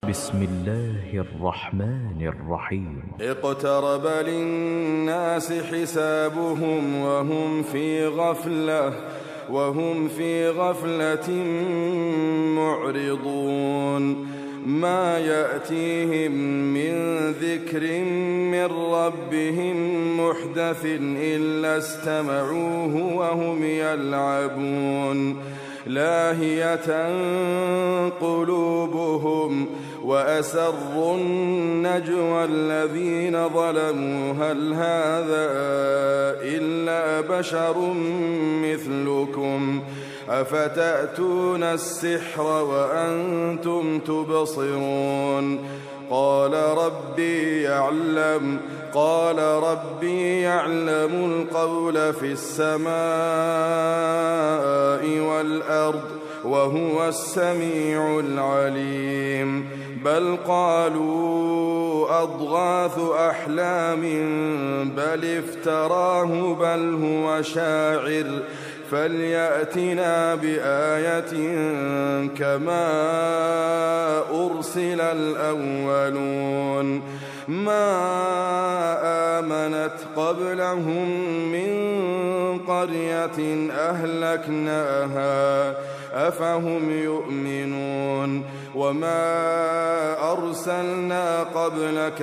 بسم الله الرحمن الرحيم. اقترب للناس حسابهم وهم في غفلة معرضون. ما يأتيهم من ذكر من ربهم محدث إلا استمعوه وهم يلعبون. لاهية قلوبهم وأسروا النجوى الذين ظلموا هل هذا إلا بشر مثلكم أفتأتون السحر وأنتم تبصرون. قال ربي يعلم القول في السماء والأرض وهو السميع العليم. بل قالوا أضغاث أحلام بل افتراه بل هو شاعر فليأتنا بآية كما أرسل الأولون. ما آمنت قبلهم من قرية أهلكناها أفهم يؤمنون. وما أرسلنا قبلك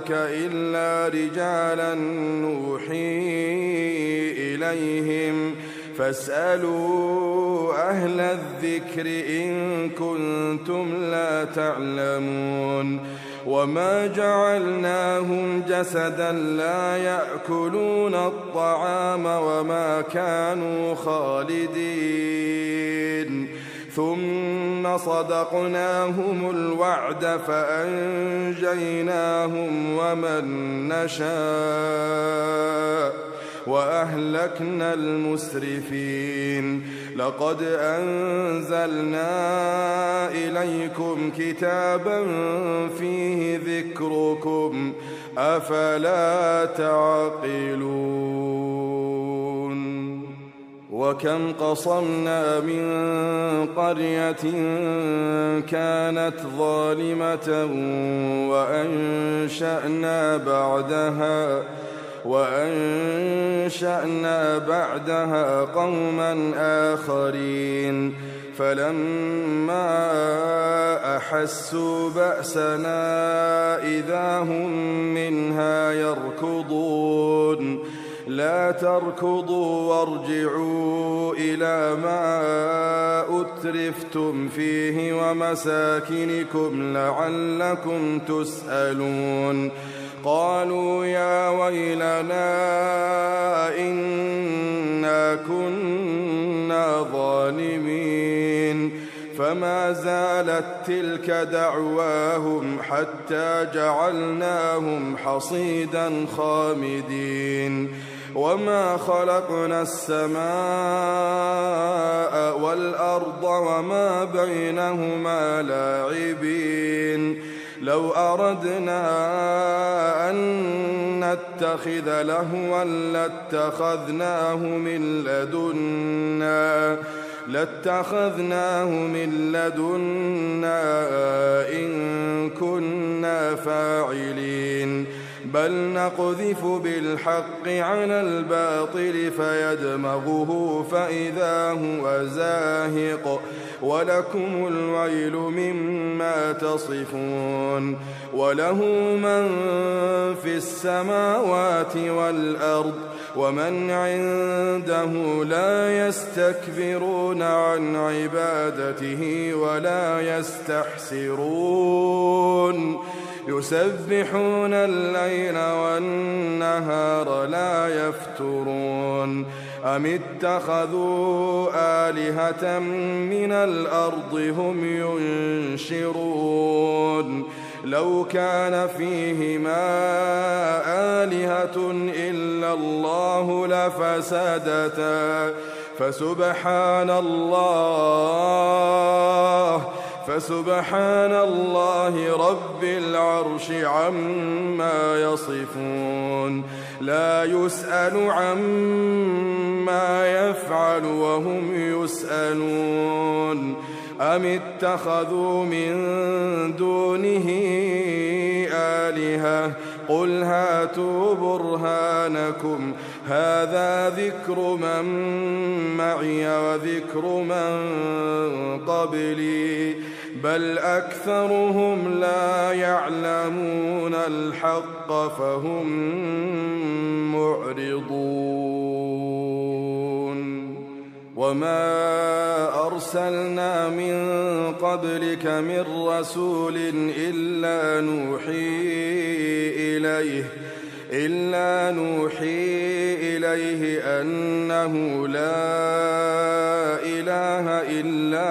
إلا رجالا نوحي إليهم فاسألوا أهل الذكر إن كنتم لا تعلمون. وما جعلناهم جسدا لا يأكلون الطعام وما كانوا خالدين. ثم صدقناهم الوعد فأنجيناهم ومن نشاء وأهلكنا المسرفين. لقد أنزلنا إليكم كتابا فيه ذكركم أفلا تعقلون. وكم قصمنا من قرية كانت ظالمة وأنشأنا بعدها قوما آخرين. فلما أحسوا بأسنا إذا هم منها يركضون. لا تركضوا وارجعوا إلى ما أترفتم فيه ومساكنكم لعلكم تسألون. قالوا يا ويلنا إنا كنا ظالمين. فما زالت تلك دعواهم حتى جعلناهم حصيدا خامدين. وما خلقنا السماء والأرض وما بينهما لاعبين. لو أردنا أن نتخذ لهوا لاتخذناه من لدنا إن كنا فاعلين. بل نقذف بالحق على الباطل فيدمغه فإذا هو زاهق ولكم الويل مما تصفون. وله من في السماوات والأرض ومن عنده لا يستكبرون عن عبادته ولا يستحسرون. يسبحون الليل والنهار لا يفترون. أم اتخذوا آلهة من الأرض هم ينشرون. لو كان فيهما آلهة إلا الله لفسدتا فسبحان الله رب العرش عما يصفون. لا يسأل عما ما يفعل وهم يسألون أم اتخذوا من دونه آلهة قل هاتوا برهانكم هذا ذكر من معي وذكر من قبلي بل أكثرهم لا يعلمون الحق فهم معرضون وما أرسلنا من قبلك من رسول إلا نوحي إليه أنه لا إله إلا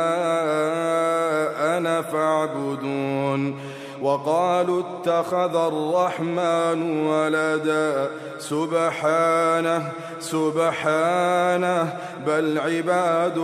أنا فاعبدون وقالوا اتخذ الرحمن ولدا سبحانه بل عباد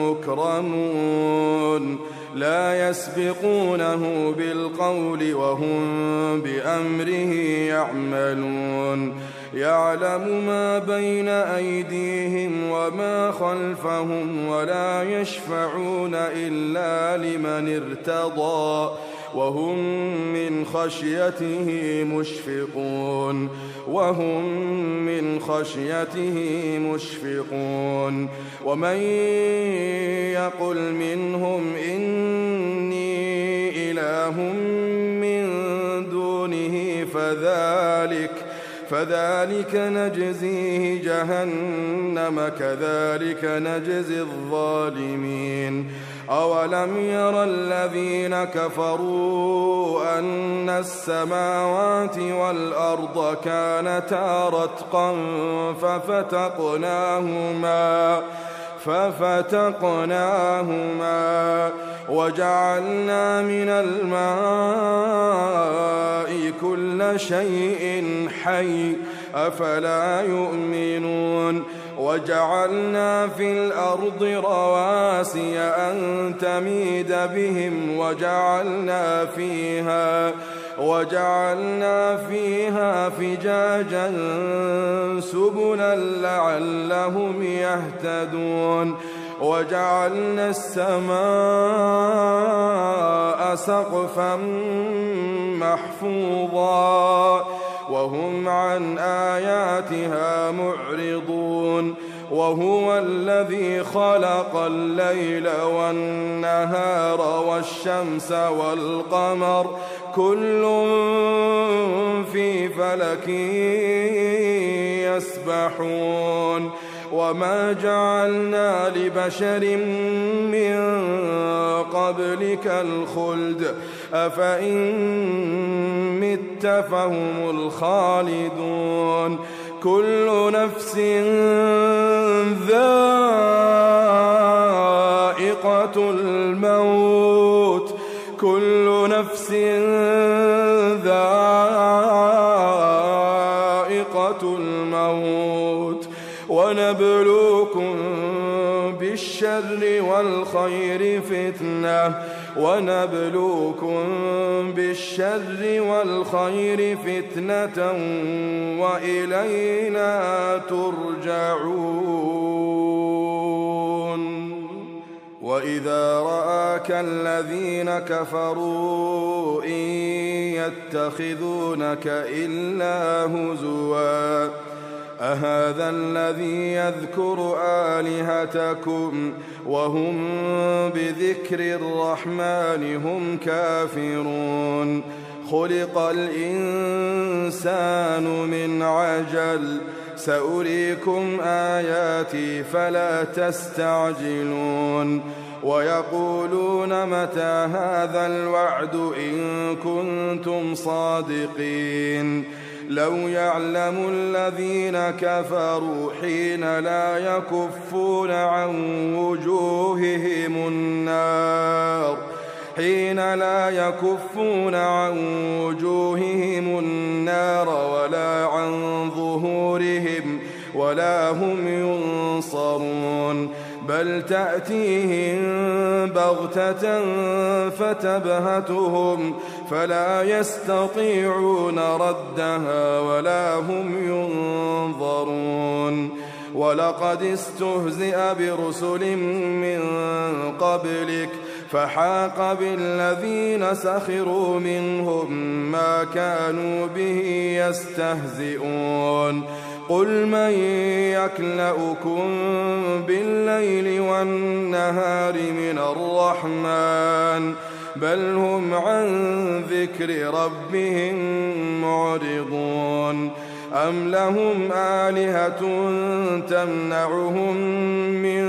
مكرمون لا يسبقونه بالقول وهم بأمره يعملون يعلم ما بين أيديهم وما خلفهم ولا يشفعون إلا لمن ارتضى وهم من خشيته مشفقون ومن يقل منهم إني إله من دونه فذلك نجزيه جهنم كذلك نجزي الظالمين أولم ير الذين كفروا أن السماوات والأرض كانتا رتقا ففتقناهما وجعلنا من الماء كل شيء حي أفلا يؤمنون وجعلنا في الأرض رواسي أن تميد بهم وجعلنا فيها فجاجا سبلا لعلهم يهتدون وجعلنا السماء سقفا محفوظا وهم عن آياتها معرضون وهو الذي خلق الليل والنهار والشمس والقمر كل في فلك يسبحون وما جعلنا لبشر من قبلك الخلد أفإن مت فهم الخالدون كل نفس ذائقة الموت ونبلوكم بالشر والخير فتنة وإلينا ترجعون وإذا رآك الذين كفروا إن يتخذونك إلا هزوا أهذا الذي يذكر آلهتكم وهم بذكر الرحمن هم كافرون خلق الإنسان من عجل سأريكم آياتي فلا تستعجلون ويقولون متى هذا الوعد إن كنتم صادقين لو يعلم الذين كفروا حين لا يكفون عن وجوههم النار ولا عن ظهورهم ولا هم ينصرون بل تأتيهم بغتة فتبهتهم فلا يستطيعون ردها ولا هم ينظرون ولقد استهزئ برسل من قبلك فحاق بالذين سخروا منهم ما كانوا به يستهزئون قل من يكلؤكم بالليل والنهار من الرحمن بل هم عن ذكر ربهم معرضون أم لهم آلهة تمنعهم من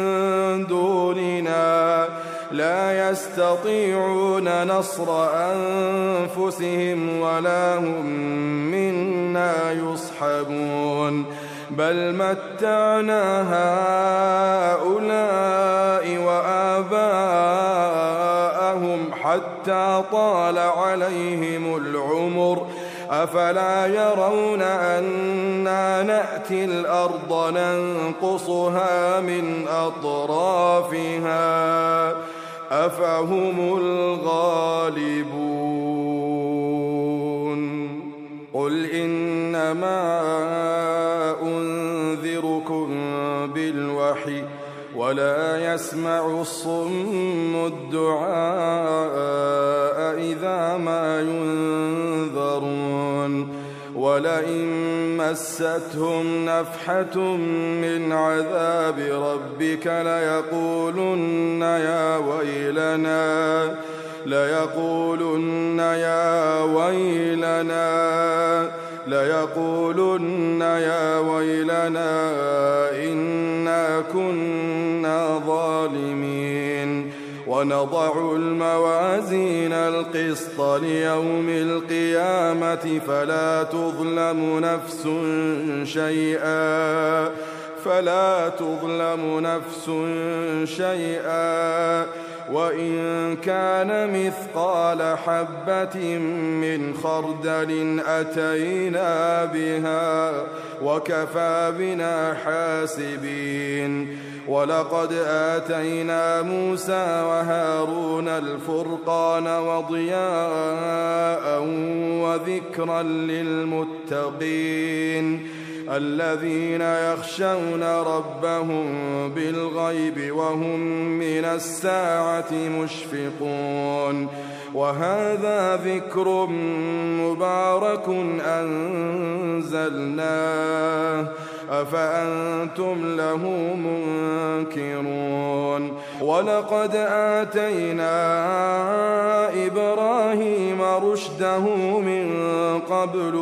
دوننا لا يستطيعون نصر أنفسهم ولا هم منا يصحبون بل متعنا هؤلاء وآباءهم حتى طال عليهم العمر أفلا يرون أنا نأتي الأرض ننقصها من أطرافها أفهم الغالبون قل إنما أنذركم بالوحي ولا يسمع الصم الدعاء إذا ما ينذرون ولئن مستهم نفحة من عذاب ربك ليقولن يا ويلنا إنا كنا ظالمين ونضع الموازين القسط ليوم القيامة فلا تظلم نفس شيئا وإن كان مثقال حبة من خردل أتينا بها وكفى بنا حاسبين ولقد آتينا موسى وهارون الفرقان وضياء وذكرا للمتقين الذين يخشون ربهم بالغيب وهم من الساعة مشفقون وهذا ذكر مبارك أنزلناه أفأنتم له منكرون ولقد آتينا إبراهيم رشده من قبل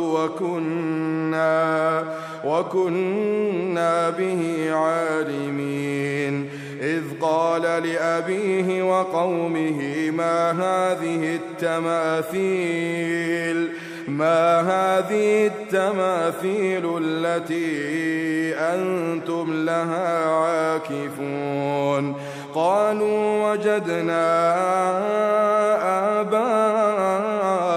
وكنا به عالمين إذ قال لأبيه وقومه ما هذه التماثيل التي أنتم لها عاكفون قالوا وجدنا آباءنا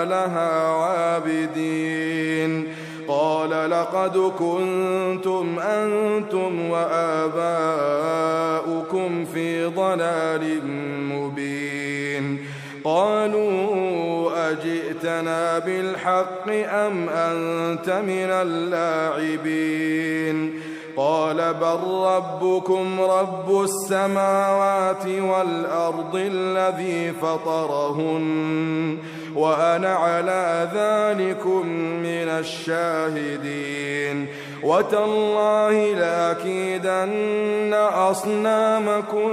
لها عابدين قال لقد كنتم أنتم وآباؤكم في ضلال مبين قالوا أجئتنا بالحق أم أنت من اللاعبين قال بل ربكم رب السماوات والأرض الذي فطرهن وأنا على ذلكم من الشاهدين وتالله لأكيدن أصنامكم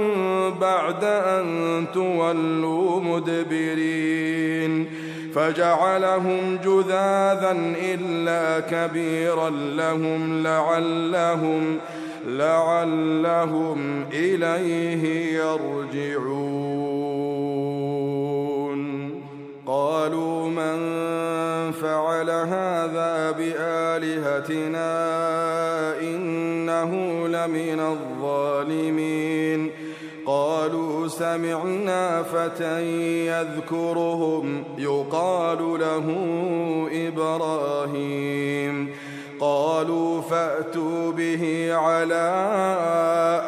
بعد أن تولوا مدبرين فجعلهم جذاذا إلا كبيرا لهم لعلهم إليه يرجعون قالوا من فعل هذا بآلهتنا إنه لمن الظالمين قالوا سمعنا فتى يذكرهم يقال له إبراهيم قالوا فأتوا به على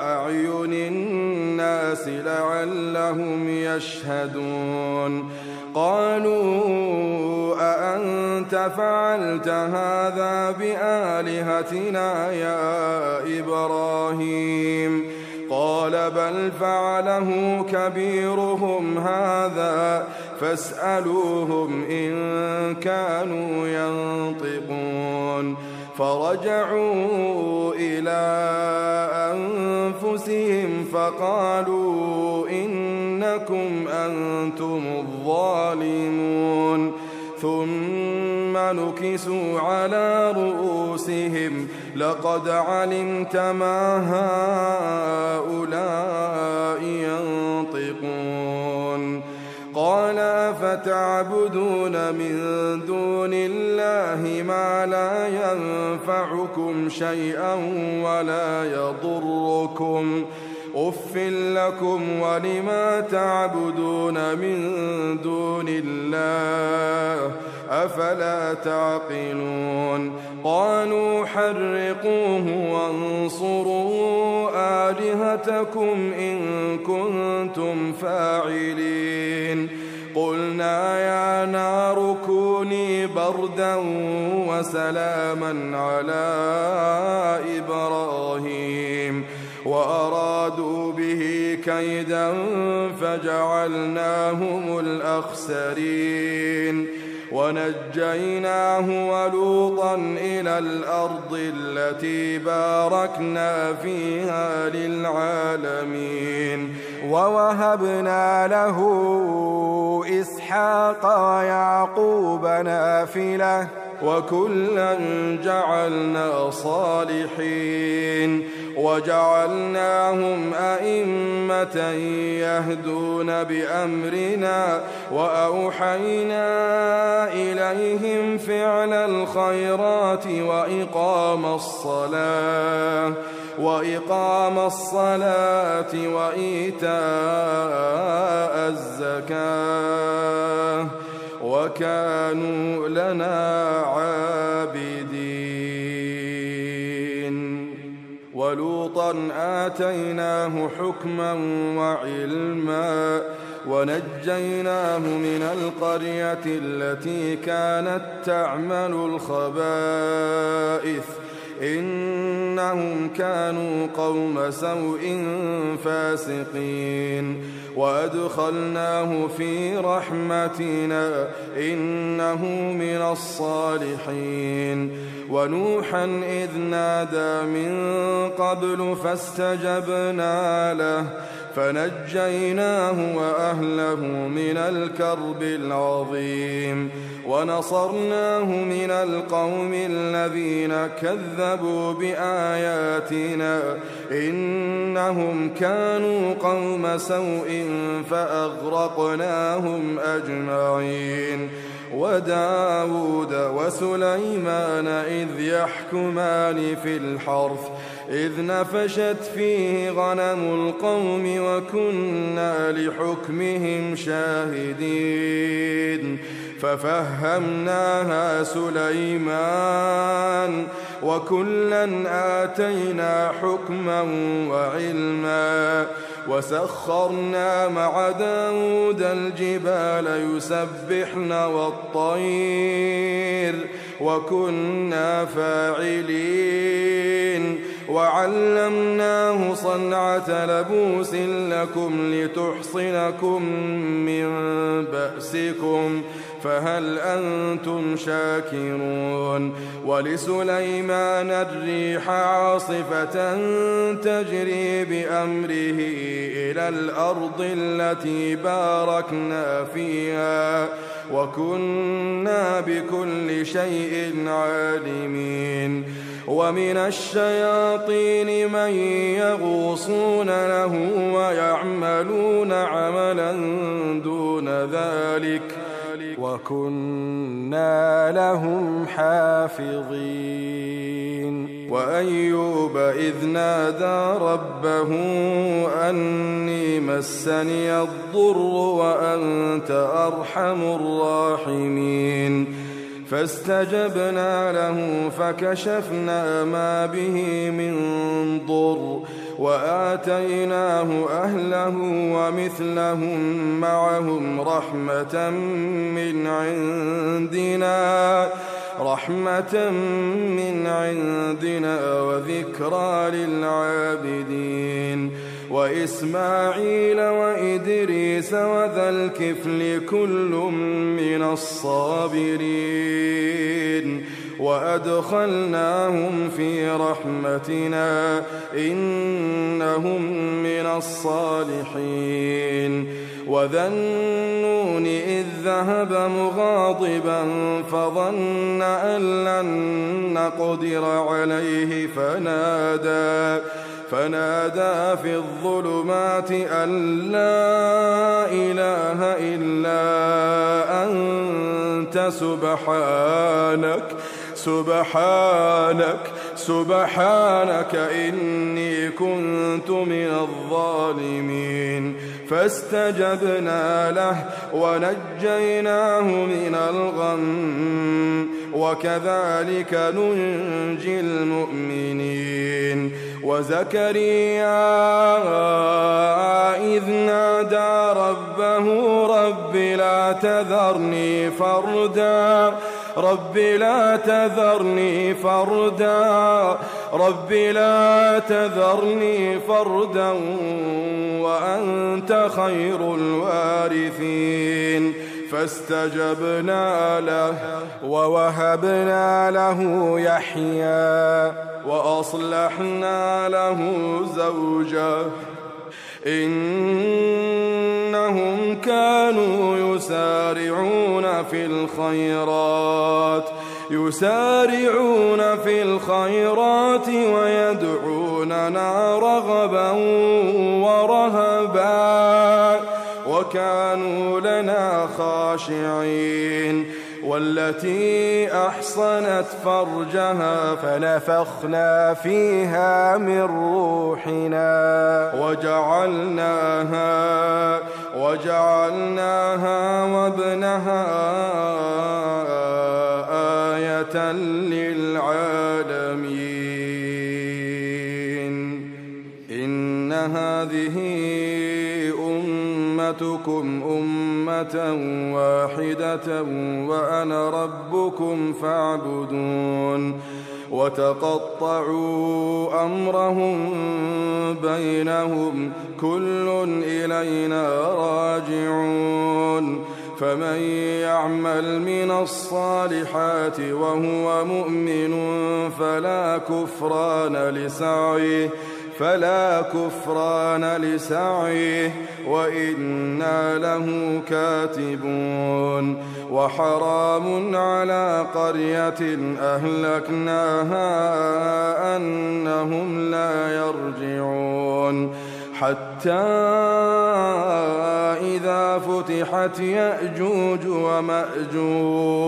أعين الناس لعلهم يشهدون قالوا أأنت أأنت فعلت هذا بآلهتنا يا إبراهيم؟ قال بل فعله كبيرهم هذا فاسألوهم إن كانوا ينطقون. فرجعوا إلى أنفسهم فقالوا إنكم أنتم الظالمون. ثم نكسوا على رؤوسهم لقد علمت ما هؤلاء ينطقون. قال أفتعبدون من دون الله ما لا ينفعكم شيئا ولا يضركم أف لكم ولما تعبدون من دون الله أفلا تعقلون. قالوا حرقوه وانصروا آلهتكم إن كنتم فاعلين. قلنا يا نار كوني بردا وسلاما على إبراهيم وأرادوا به كيدا فجعلناهم الأخسرين. ونجيناه ولوطا إلى الأرض التي باركنا فيها للعالمين. ووهبنا له إسحاق ويعقوب نافلة وكلا جعلنا صالحين وجعلناهم أئمة يهدون بأمرنا وأوحينا إليهم فعل الخيرات وإقام الصلاة وإيتاء الزكاة وكانوا لنا عابدين. ولوطا آتيناه حكما وعلما ونجيناه من القرية التي كانت تعمل الخبائث إنهم كانوا قوم سوء فاسقين. وأدخلناه في رحمتنا إنه من الصالحين. ونوحا إذ نادى من قبل فاستجبنا له فنجيناه وأهله من الكرب العظيم ونصرناه من القوم الذين كذبوا بآياتنا إنهم كانوا قوم سوء فأغرقناهم أجمعين. وداود وسليمان إذ يحكمان في الحرث إذ نفشت فيه غنم القوم وكنا لحكمهم شاهدين. ففهمناها سليمان وكلا آتينا حكما وعلما وسخرنا مع داود الجبال يسبحن والطير وكنا فاعلين. وعلمناه صنعة لبوس لكم لتحصنكم من بأسكم فهل أنتم شاكرون. ولسليمان الريح عاصفة تجري بأمره إلى الأرض التي باركنا فيها وكنا بكل شيء عالمين. ومن الشياطين من يغوصون له ويعملون عملا دون ذلك وكنا لهم حافظين. وأيوب إذ نادى ربه أني مسني الضر وأنت أرحم الراحمين فاستجبنا له فكشفنا ما به من ضر وآتيناه أهله ومثلهم معهم رحمة من عندنا وذكرى للعابدين وإسماعيل وإدريس وذا الكفل كل من الصابرين وأدخلناهم في رحمتنا إنهم من الصالحين وذا النون إذ ذهب مغاضبا فظن أن لن نقدر عليه فنادى في الظلمات أن لا إله إلا أنت سبحانك إني كنت من الظالمين فاستجبنا له ونجيناه من الغم وكذلك ننجي المؤمنين وزكريا إذ نادى ربه رب لا تذرني فردا وأنت خير الوارثين فاستجبنا له ووهبنا له يحيى وأصلحنا له زوجه إنهم كانوا يسارعون في الخيرات ويدعوننا رغبا ورهبا وكانوا لنا خاشعين والتي أحصنت فرجها فنفخنا فيها من روحنا وجعلناها وابنها آية للعالمين إن هذه أمتكم أمة واحدة وأنا ربكم فاعبدون وتقطعوا أمرهم بينهم كل إلينا راجعون فمن يعمل من الصالحات وهو مؤمن فلا كفران لسعيه وإنا له كاتبون وحرام على قرية أهلكناها أنهم لا يرجعون حتى إذا فتحت يأجوج ومأجوج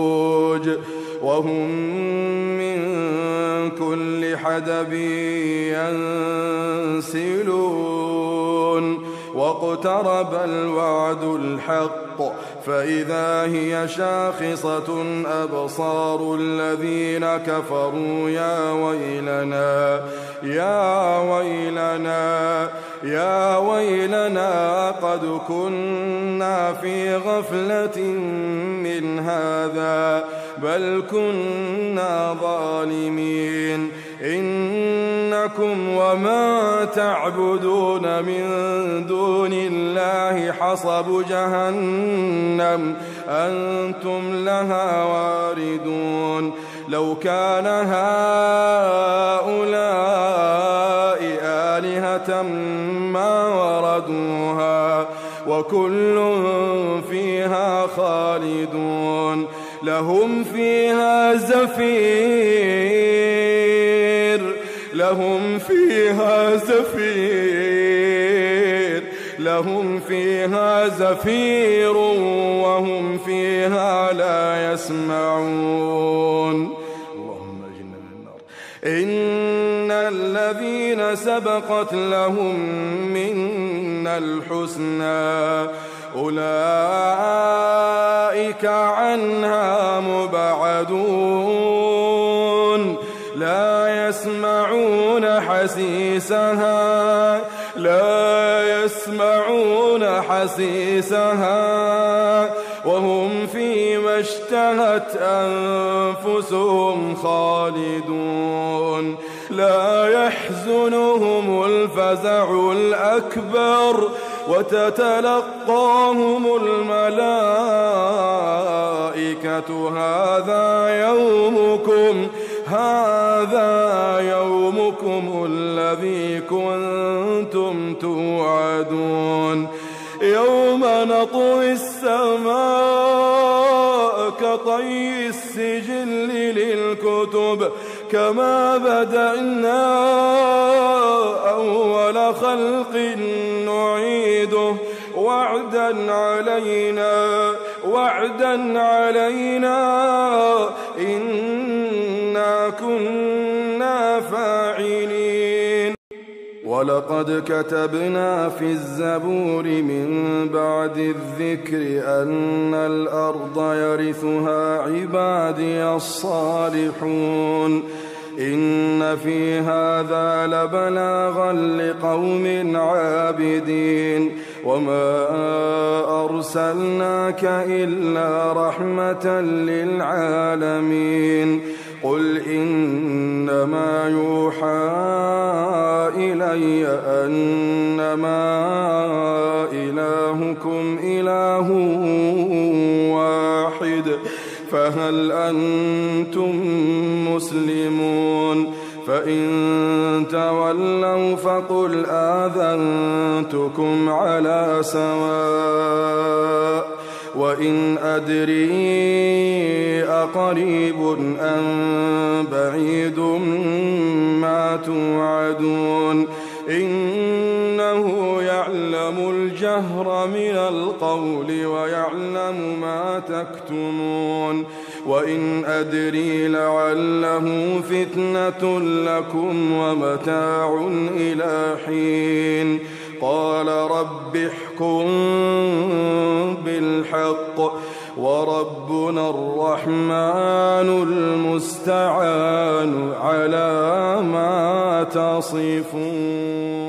وهم من كل حدب ينسلون واقترب الوعد الحق فإذا هي شاخصة أبصار الذين كفروا يا ويلنا قد كنا في غفلة من هذا بل كنا ظالمين إنكم وما تعبدون من دون الله حصب جهنم أنتم لها واردون لو كان هؤلاء آلهة ما وردوها وكل فيها خالدون لهم فيها زفير وهم فيها لا يسمعون اللهم اجرنا من النار إن الذين سبقت لهم منا الحسنى أولئك عنها مبعدون لا يسمعون حسيسها وهم فيما اشتهت أنفسهم خالدون لا يحزنهم الفزع الأكبر وتتلقاهم الملائكة هذا يومكم الذي كنتم توعدون يوم نطوي السماء كطي السجل للكتب كما بدأنا أول خلق نعيده وعدا علينا إنا كنا فاعلين ولقد كتبنا في الزبور من بعد الذكر أن الأرض يرثها عبادي الصالحون إن في هذا لبلاغا لقوم عابدين وما أرسلناك إلا رحمة للعالمين قل إنما يوحى إلي أنما إلهكم إله واحد فهل أنتم مسلمون فإن تولوا فقل آذنتكم على سواء وإن أدري أقريب أم بعيد ما توعدون إنه يعلم الجهر من القول ويعلم ما تكتمون وإن أدري لعله فتنة لكم ومتاع إلى حين قال رب احكم بالحق وربنا الرحمن المستعان على ما تصفون.